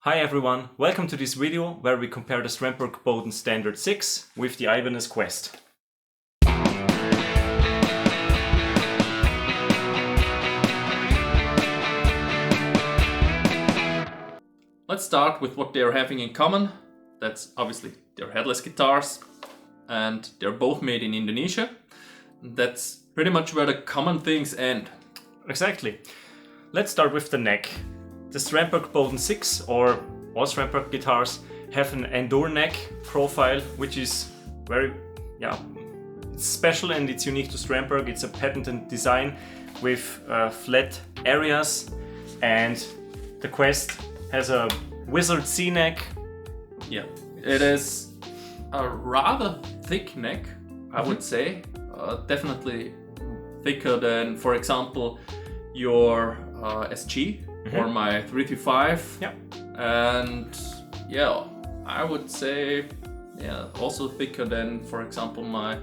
Hi everyone, welcome to this video where we compare the Strandberg Boden Standard 6 with the Ibanez Quest. Let's start with what they're having in common. That's obviously they're headless guitars and they're both made in Indonesia. That's pretty much where the common things end. Exactly. Let's start with the neck. The Strandberg Boden 6 or all Strandberg guitars have an Endure neck profile, which is very it's special and it's unique to Strandberg. It's a patented design with flat areas, and the Quest has a wizard C neck. Yeah, it is a rather thick neck, I would say. Definitely thicker than, for example, your SG or my 335. Yeah. And yeah, I would say also thicker than, for example, my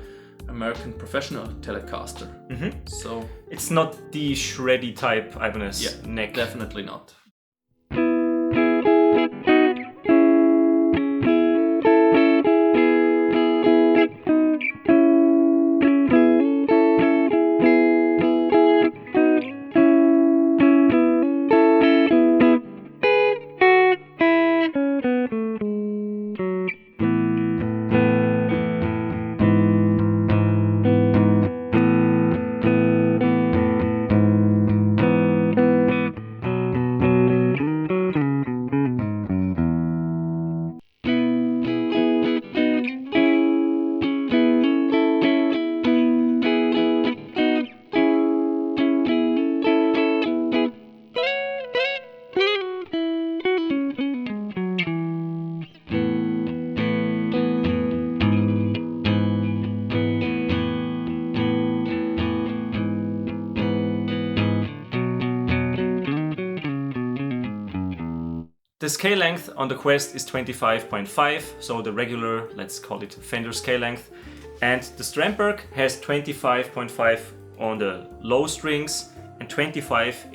American Professional Telecaster. So It's not the shreddy type Ibanez neck. definitely not. The scale length on the Quest is 25.5, so the regular, let's call it Fender scale length. And the Strandberg has 25.5 on the low strings and 25"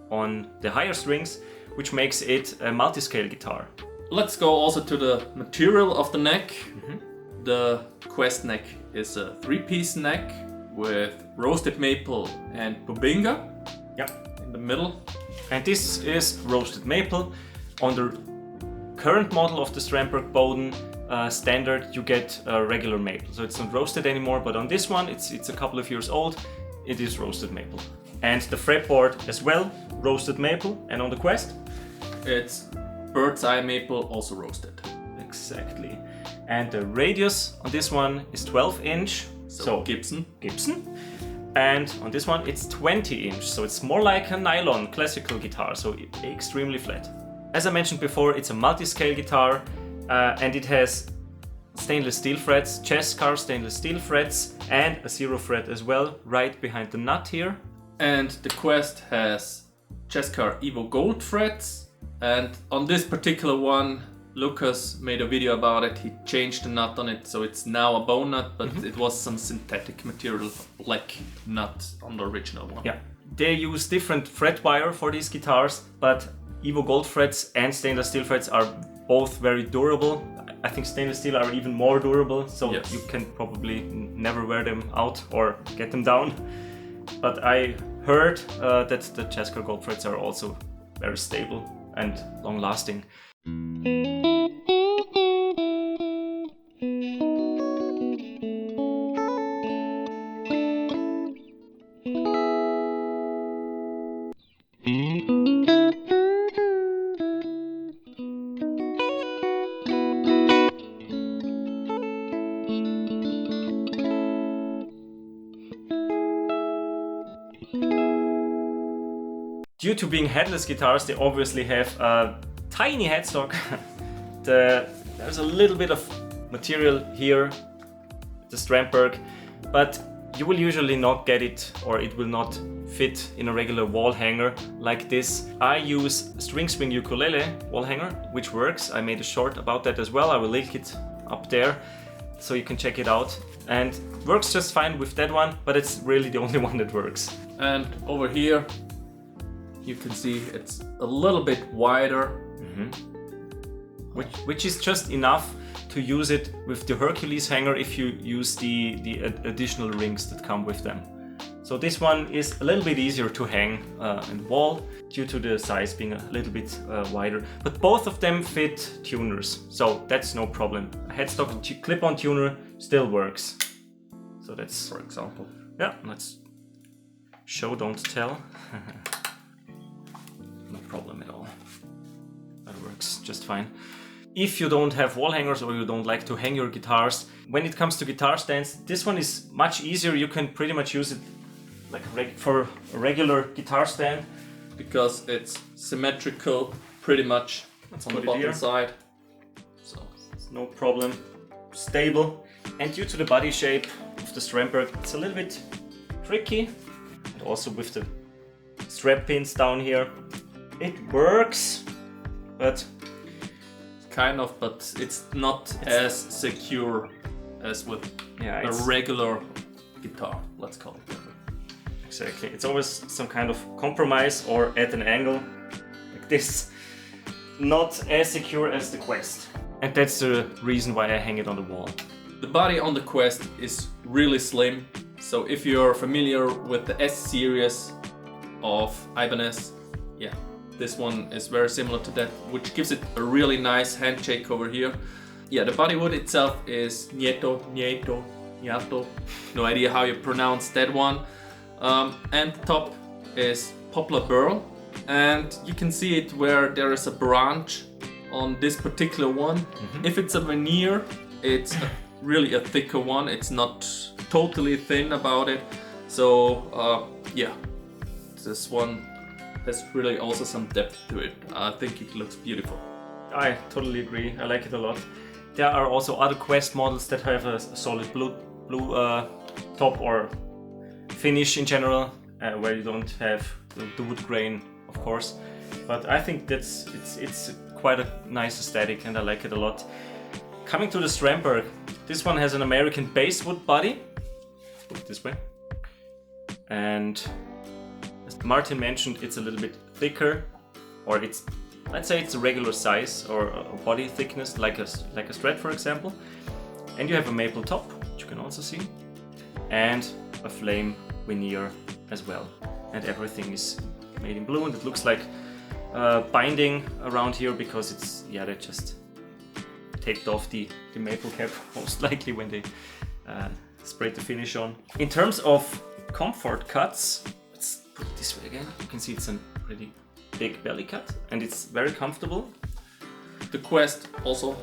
on the higher strings, which makes it a multi-scale guitar. Let's go also to the material of the neck. The Quest neck is a three-piece neck with roasted maple and bubinga in the middle. And this is roasted maple. On the current model of the Strandberg Boden standard, you get regular maple, so it's not roasted anymore. But on this one, it's a couple of years old. It is roasted maple, and the fretboard as well, roasted maple. And on the Quest, It's bird's eye maple, also roasted. exactly. And the radius on this one is 12". So Gibson. And on this one, it's 20". So it's more like a nylon classical guitar, so extremely flat. As I mentioned before, it's a multi-scale guitar, and it has stainless steel frets, chest car stainless steel frets, and a 0 fret as well, right behind the nut here. And the Quest has Chescar Evo Gold frets. And on this particular one, Lucas made a video about it. He changed the nut on it, so it's now a bone nut, but it was some synthetic material, black nut on the original one. Yeah, they use different fret wire for these guitars, but Evo Gold frets and stainless steel frets are both very durable. I think stainless steel are even more durable, so Yes. you can probably never wear them out or get them down. But I heard that the Chescar Gold frets are also very stable and long-lasting. Due to being headless guitars, they obviously have a tiny headstock. There's a little bit of material here, the Strandberg, but you will usually not get it, or it will not fit in a regular wall hanger like this. I use a string swing ukulele wall hanger, which works. I made a short about that as well. I will link it up there so you can check it out. And works just fine with that one, but it's really the only one that works. And over here, you can see it's a little bit wider Which is just enough to use it with the Hercules hanger if you use the additional rings that come with them. So this one is a little bit easier to hang in the wall due to the size being a little bit wider. But both of them fit tuners, so that's no problem. A headstock clip-on tuner still works. So that's, For example. yeah, let's show, don't tell. No problem at all. That works just fine. If you don't have wall hangers or you don't like to hang your guitars, when it comes to guitar stands, this one is much easier. You can pretty much use it like for a regular guitar stand. Because it's symmetrical pretty much on the bottom side. So it's no problem. Stable. And due to the body shape of the Strandberg, it's a little bit tricky. And also with the strap pins down here, it works, but kind of, but it's not as secure as with a regular guitar, let's call it that. Exactly. It's always some kind of compromise or at an angle like this. Not as secure as the Quest. And that's the reason why I hang it on the wall. The body on the Quest is really slim. So if you're familiar with the S series of Ibanez, yeah, this one is very similar to that, which gives it a really nice handshake over here. Yeah, the bodywood itself is Nieto, no idea how you pronounce that one. And the top is Poplar Burl, and you can see it where there is a branch on this particular one. If it's a veneer, it's really a thicker one. It's not totally thin about it. So yeah, this one has really also some depth to it. I think it looks beautiful. I totally agree. I like it a lot. There are also other Quest models that have a solid blue top or finish in general, where you don't have the wood grain, of course. But I think it's quite a nice aesthetic, and I like it a lot. Coming to the Strandberg, this one has an American basswood body. Put it this way. And as Martin mentioned, it's a little bit thicker, or let's say it's a regular size or a body thickness, like a Strat, for example. And you have a maple top, which you can also see, and a flame veneer as well. And everything is made in blue, and it looks like binding around here because they just taped off the maple cap most likely when they sprayed the finish on. In terms of comfort cuts, let's put it this way again. You can see it's a pretty big belly cut, and it's very comfortable. The Quest also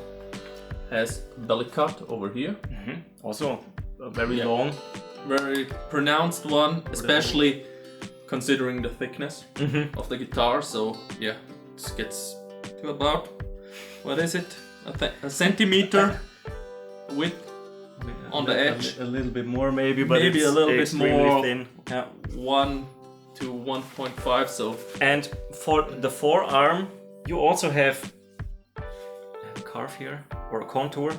has belly cut over here. Also a very long, very pronounced one, especially considering the thickness of the guitar. So yeah, it gets to about, what is it, a centimeter width on the edge. A little bit more maybe, but maybe it's a little bit more thin. 1 to 1.5. So, and for the forearm you also have a carve here or a contour,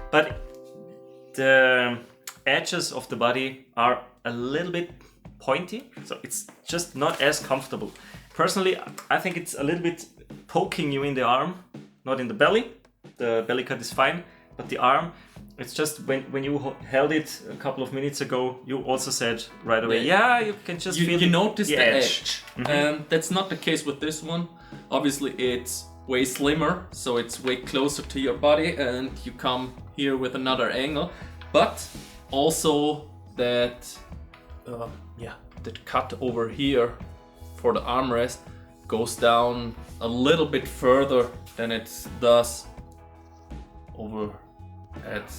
but the edges of the body are a little bit pointy, so it's just not as comfortable. Personally, I think it's a little bit poking you in the arm, not in the belly. The belly cut is fine, but the arm, it's just when you held it a couple of minutes ago, you also said right away, you can just feel you notice the edge. Mm-hmm. And that's not the case with this one. Obviously it's way slimmer, so it's way closer to your body, and you come here with another angle. But also that that cut over here for the armrest goes down a little bit further than it does over at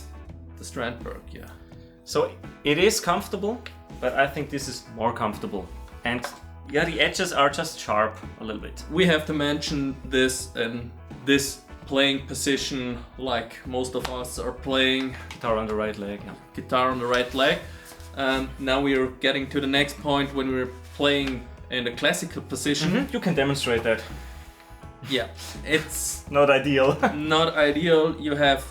the Strandberg. So it is comfortable, but I think this is more comfortable. And yeah, the edges are just sharp a little bit. We have to mention this in this playing position, like most of us are playing. Guitar on the right leg. Guitar on the right leg. And now we are getting to the next point when we're playing in the classical position. You can demonstrate that. Yeah, it's not ideal. Not ideal. You have,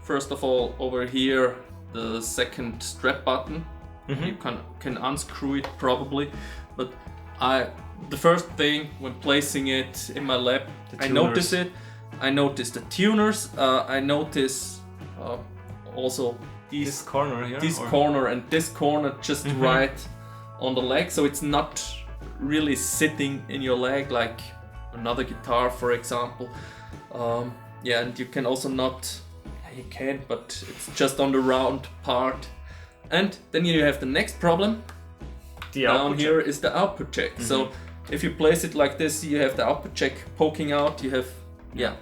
first of all, over here the second strap button. You can unscrew it probably, but I the first thing when placing it in my lap, I notice it. I notice the tuners. I notice also this corner here, corner and this corner just right on the leg, so it's not really sitting in your leg like another guitar, for example. Yeah, and you can also not. You can, but it's just on the round part. And then you have the next problem. Down here is the output jack. So if you place it like this, you have the output jack poking out. You have,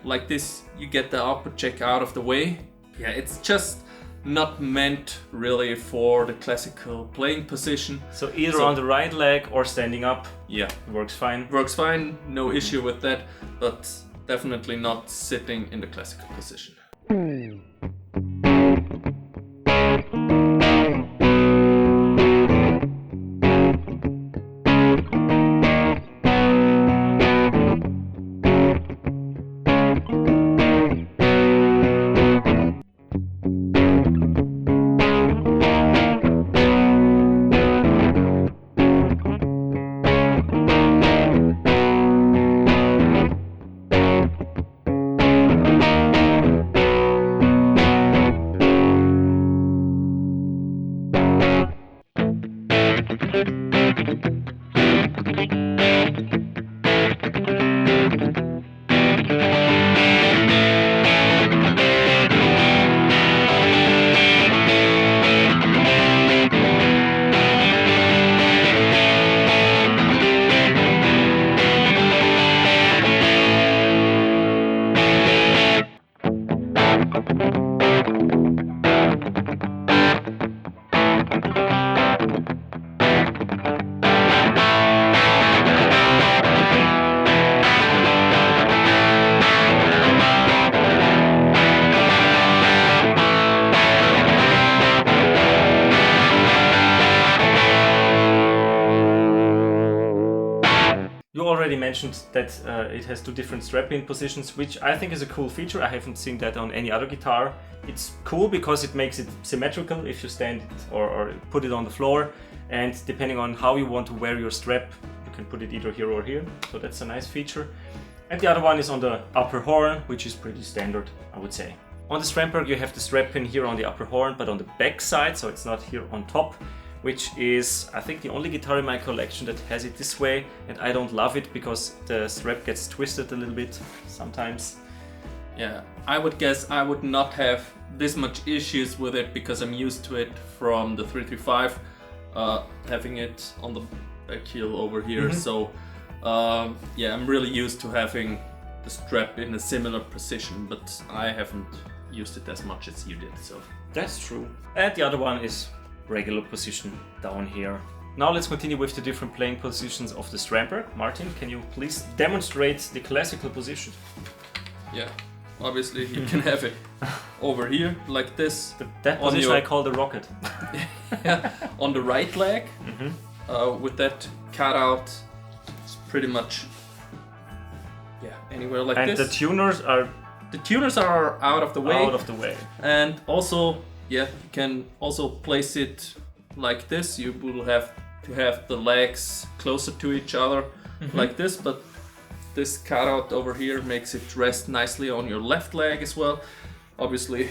like this, you get the output jack out of the way. Yeah, it's just not meant really for the classical playing position. So either on the right leg or standing up. Yeah, works fine. Works fine, no issue with that, but definitely not sitting in the classical position. Mentioned that it has two different strap-in positions, which I think is a cool feature. I haven't seen that on any other guitar. It's cool because it makes it symmetrical if you stand it or put it on the floor, and depending on how you want to wear your strap, you can put it either here or here. So that's a nice feature. And the other one is on the upper horn, which is pretty standard, I would say. On the Strandberg you have the strap-in here on the upper horn, but on the back side, so it's not here on top, which is, I think, the only guitar in my collection that has it this way, and I don't love it because the strap gets twisted a little bit sometimes. Yeah, I would guess I would not have this much issues with it because I'm used to it from the 335, having it on the back heel over here. So yeah, I'm really used to having the strap in a similar position, but I haven't used it as much as you did. So that's true. And the other one is regular position down here. Now let's continue with the different playing positions of the Strandberg. Martin, can you please demonstrate the classical position? Yeah, obviously you can have it over here like this. That position I call the rocket. Yeah, on the right leg, with that cutout, it's pretty much anywhere like this. And the tuners are out of the way. Out of the way. And also, you can also place it like this. You will have to have the legs closer to each other like this, but this cutout over here makes it rest nicely on your left leg as well. Obviously,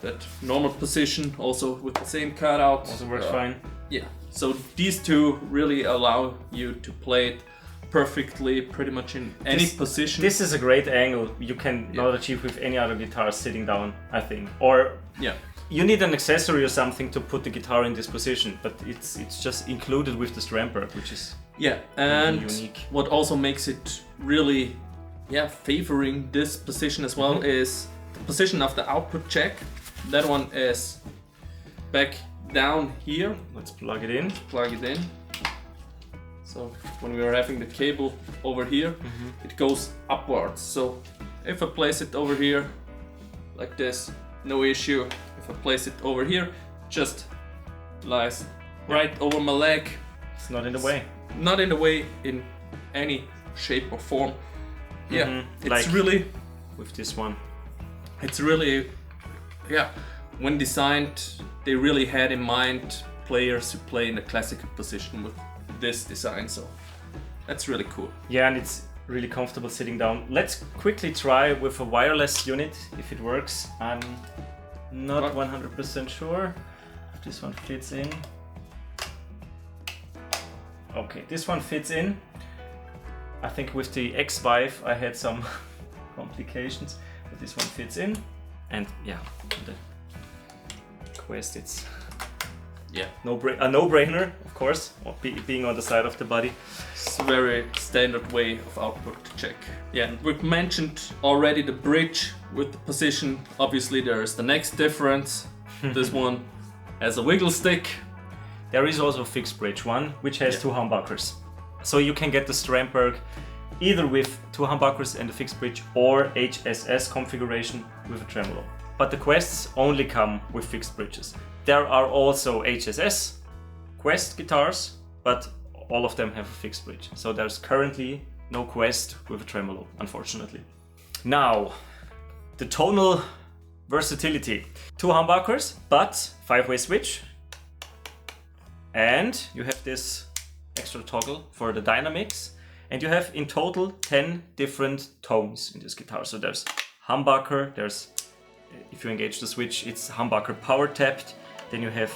that normal position also with the same cutout also works fine. Yeah, so these two really allow you to play it perfectly pretty much in any position. This is a great angle you can not achieve with any other guitar sitting down, I think. Or you need an accessory or something to put the guitar in this position, but it's just included with the Strandberg, which is and really unique. What also makes it really favoring this position as well is the position of the output jack. That one is back down here. Let's plug it in. So when we are having the cable over here, it goes upwards. So if I place it over here like this, no issue. If I place it over here, just lies right over my leg. It's not in the way. Not in the way in any shape or form. Yeah, it's like really with this one. It's really, when designed, they really had in mind players who play in a classical position with this design. So, That's really cool. Yeah, and it's really comfortable sitting down. Let's quickly try with a wireless unit if it works. I'm not 100% sure if this one fits in. Okay, this one fits in. I think with the X5 I had some complications, but this one fits in. And yeah, the Quest, it's a no-brainer, of course, being on the side of the body. It's a very standard way of output check. Yeah, and we've mentioned already the bridge with the position. Obviously there is the next difference. This one has a wiggle stick. There is also a fixed bridge one, which has two humbuckers. So you can get the Strandberg either with two humbuckers and a fixed bridge or HSS configuration with a tremolo. But the Quests only come with fixed bridges. There are also HSS Quest guitars, but all of them have a fixed bridge. So there's currently no Quest with a tremolo, unfortunately. Now, the tonal versatility. Two humbuckers, but 5-way switch. And you have this extra toggle for the dynamics. And you have in total 10 different tones in this guitar. So there's humbucker, there's, if you engage the switch, it's humbucker power tapped. Then you have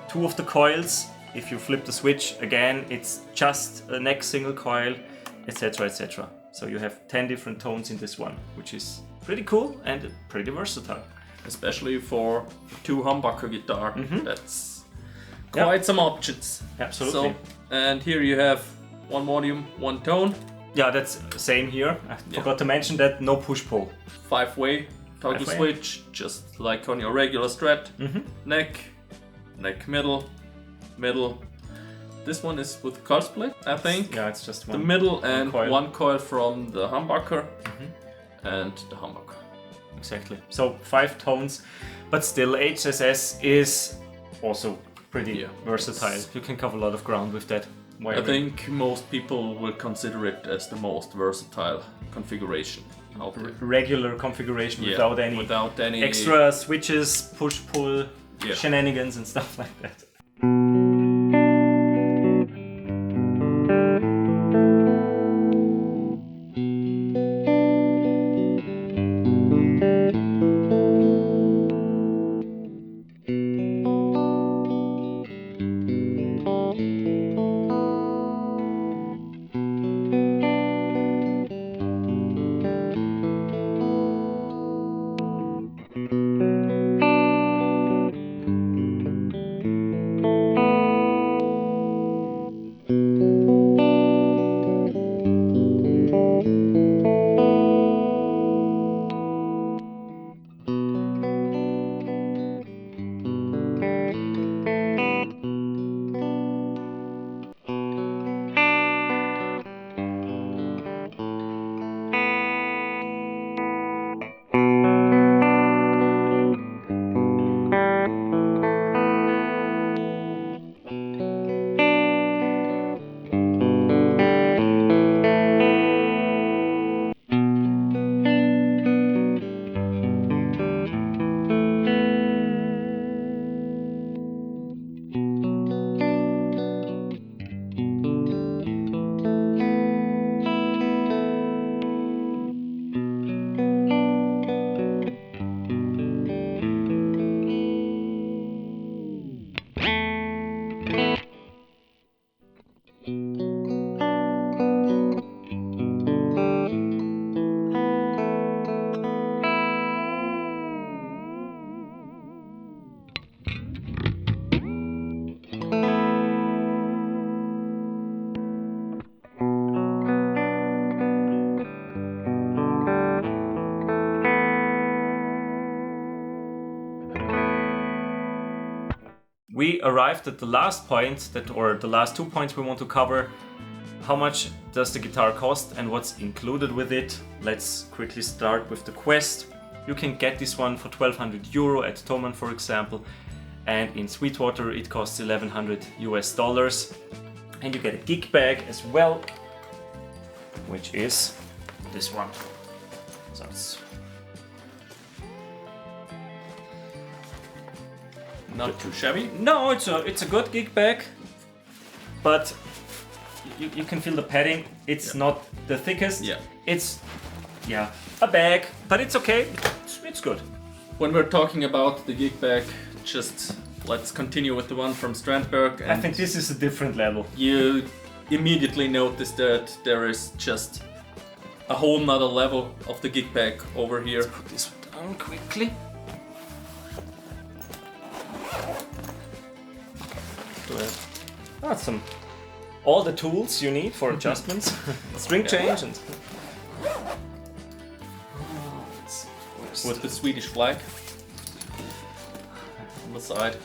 2 of the coils. If you flip the switch again, it's just a neck single coil, etc, etc. So you have 10 different tones in this one, which is pretty cool and pretty versatile. Especially for 2 humbucker guitar. That's quite some options. Absolutely. So, and here you have 1 volume, 1 tone. Yeah, that's the same here. I forgot to mention that no push-pull. 5-way toggle switch, just like on your regular Strat. Neck, middle. This one is with coil split, I think. Yeah, it's just one. The middle and coil. 1 coil from the humbucker and the humbucker. Exactly. So 5 tones, but still HSS is also pretty versatile. You can cover a lot of ground with that. I think most people will consider it as the most versatile configuration out there. Regular configuration without any extra switches, push-pull, shenanigans and stuff like that. We arrived at the last point, or the last 2 points we want to cover. How much does the guitar cost and what's included with it? Let's quickly start with the Quest. You can get this one for €1,200 at Thomann, for example, and in Sweetwater it costs $1,100. And you get a gig bag as well, which is this one. So it's not too shabby. No, it's a good gig bag, but you can feel the padding. It's not the thickest. Yeah. It's a bag, but it's okay. It's good. When we're talking about the gig bag, just let's continue with the one from Strandberg. I think this is a different level. You immediately notice that there is just a whole nother level of the gig bag over here. Let's put this down quickly. That's all the tools you need for adjustments, string change, and with the Swedish flag on the side.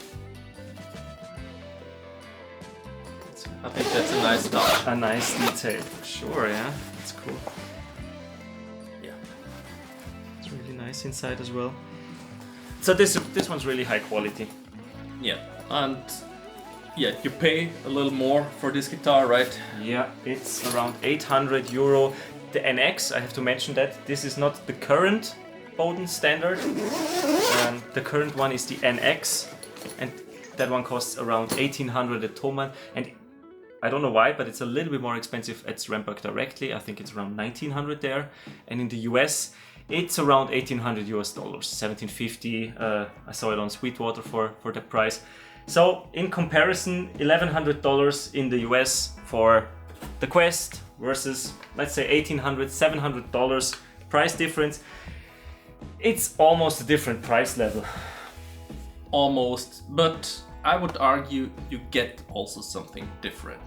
I think that's a nice touch. a nice detail for sure. Yeah, that's cool. Yeah. It's really nice inside as well. So this one's really high quality. Yeah, and yeah, you pay a little more for this guitar, right? Yeah, it's around 800 euro. The NX, I have to mention that this is not the current Boden standard. The current one is the NX, and that one costs around 1800 at Thomann. And I don't know why, but it's a little bit more expensive at Strandberg directly. I think it's around 1900 there, and in the US it's around $1,800 US, 1750. I saw it on Sweetwater for that price. So in comparison, $1,100 in the US for the Quest versus, let's say, $1,800, $700 price difference. It's almost a different price level. Almost, but I would argue you get also something different.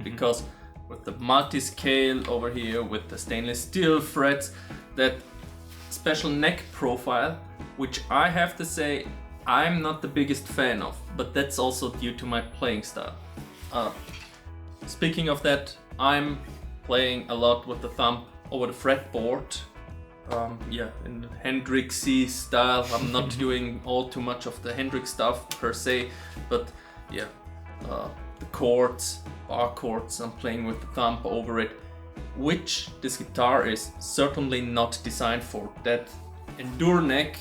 Because with the multi-scale over here, with the stainless steel frets, that special neck profile, which I have to say I'm not the biggest fan of, but that's also due to my playing style. Speaking of that, I'm playing a lot with the thumb over the fretboard. In the Hendrixy style. I'm not doing all too much of the Hendrix stuff per se, but the chords, bar chords, I'm playing with the thumb over it, which this guitar is certainly not designed for. That Endure neck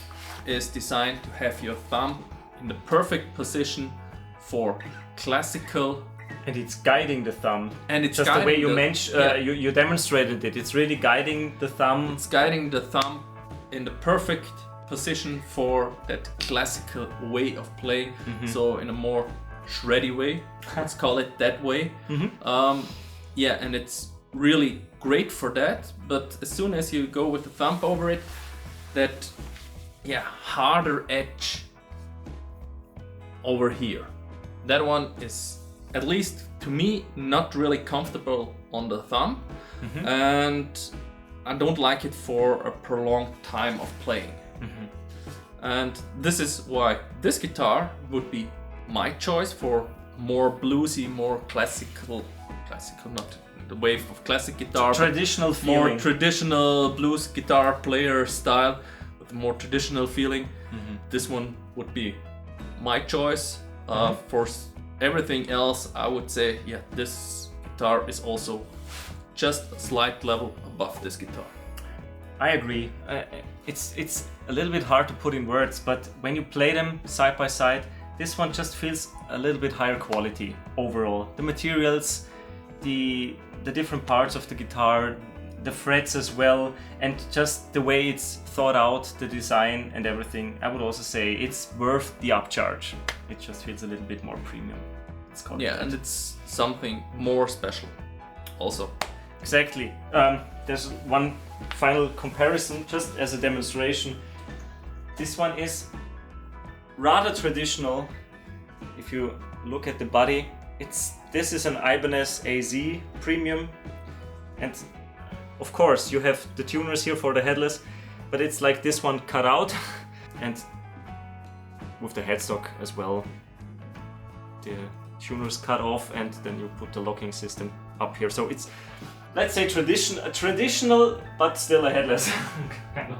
is designed to have your thumb in the perfect position for classical. And it's guiding the thumb. And it's just the way you mentioned, you demonstrated it. It's really guiding the thumb. It's guiding the thumb in the perfect position for that classical way of playing. So in a more shreddy way, let's call it that way. And it's really great for that. But as soon as you go with the thumb over it, that harder edge over here, that one is, at least to me, not really comfortable on the thumb, and I don't like it for a prolonged time of playing. And this is why this guitar would be my choice for more bluesy, more classical, not the wave of classic guitar, traditional feeling. More traditional blues guitar player style with a more traditional feeling. This one would be my choice. For everything else, I would say, this guitar is also just a slight level above this guitar. I agree. It's a little bit hard to put in words, but when you play them side by side, this one just feels a little bit higher quality overall. The materials, the different parts of the guitar, the frets as well, and just the way it's thought out, the design and everything. I would also say it's worth the upcharge. It just feels a little bit more premium. Let's call it that. And it's something more special also. Exactly. There's one final comparison just as a demonstration. This one is rather traditional. If you look at the body, this is an Ibanez AZ Premium, and of course you have the tuners here for the Headless, but it's like this one cut out and with the headstock as well. The tuners cut off and then you put the locking system up here. So it's, let's say, traditional but still a Headless kind of.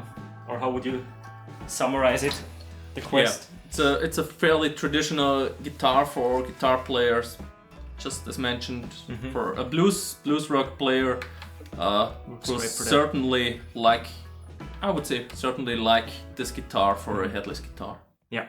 Or how would you summarize it? The Quest. It's a fairly traditional guitar for guitar players, just as mentioned. For a blues rock player, will certainly like, I would say, certainly like this guitar for a Headless guitar. Yeah.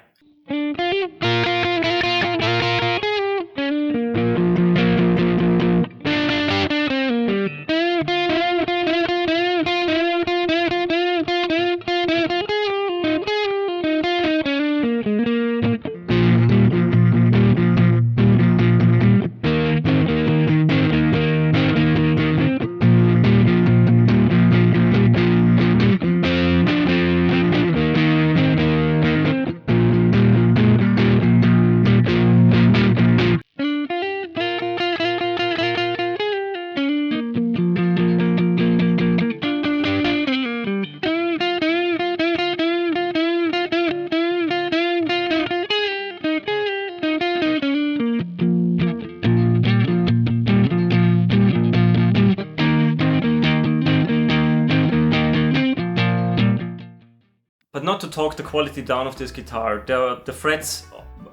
But not to talk the quality down of this guitar. The frets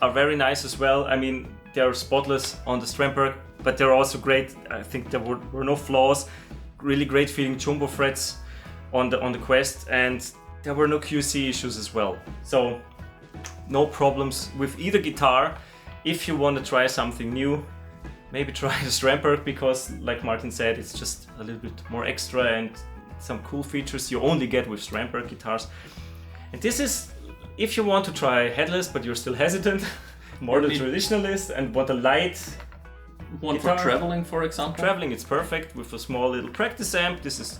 are very nice as well. I mean, they're spotless on the Strandberg, but they're also great. I think there were no flaws. Really great feeling jumbo frets on the Quest, and there were no QC issues as well. So no problems with either guitar. If you want to try something new, maybe try the Strandberg, because like Martin said, it's just a little bit more extra and some cool features you only get with Strandberg guitars. And this is, if you want to try headless but you're still hesitant, more the traditionalist and want a light one guitar. for traveling, for example. Traveling, it's perfect with a small little practice amp. This is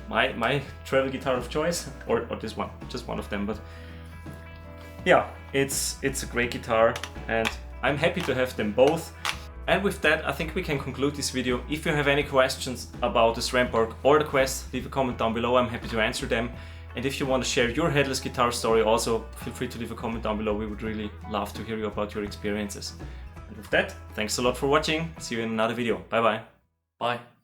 my travel guitar of choice, or this one, just one of them. But yeah, it's a great guitar, and I'm happy to have them both. And with that, I think we can conclude this video. If you have any questions about the Strandberg or the Quest, leave a comment down below. I'm happy to answer them. And if you want to share your headless guitar story, also feel free to leave a comment down below. We would really love to hear you about your experiences. And with that, thanks a lot for watching. See you in another video. Bye bye. Bye.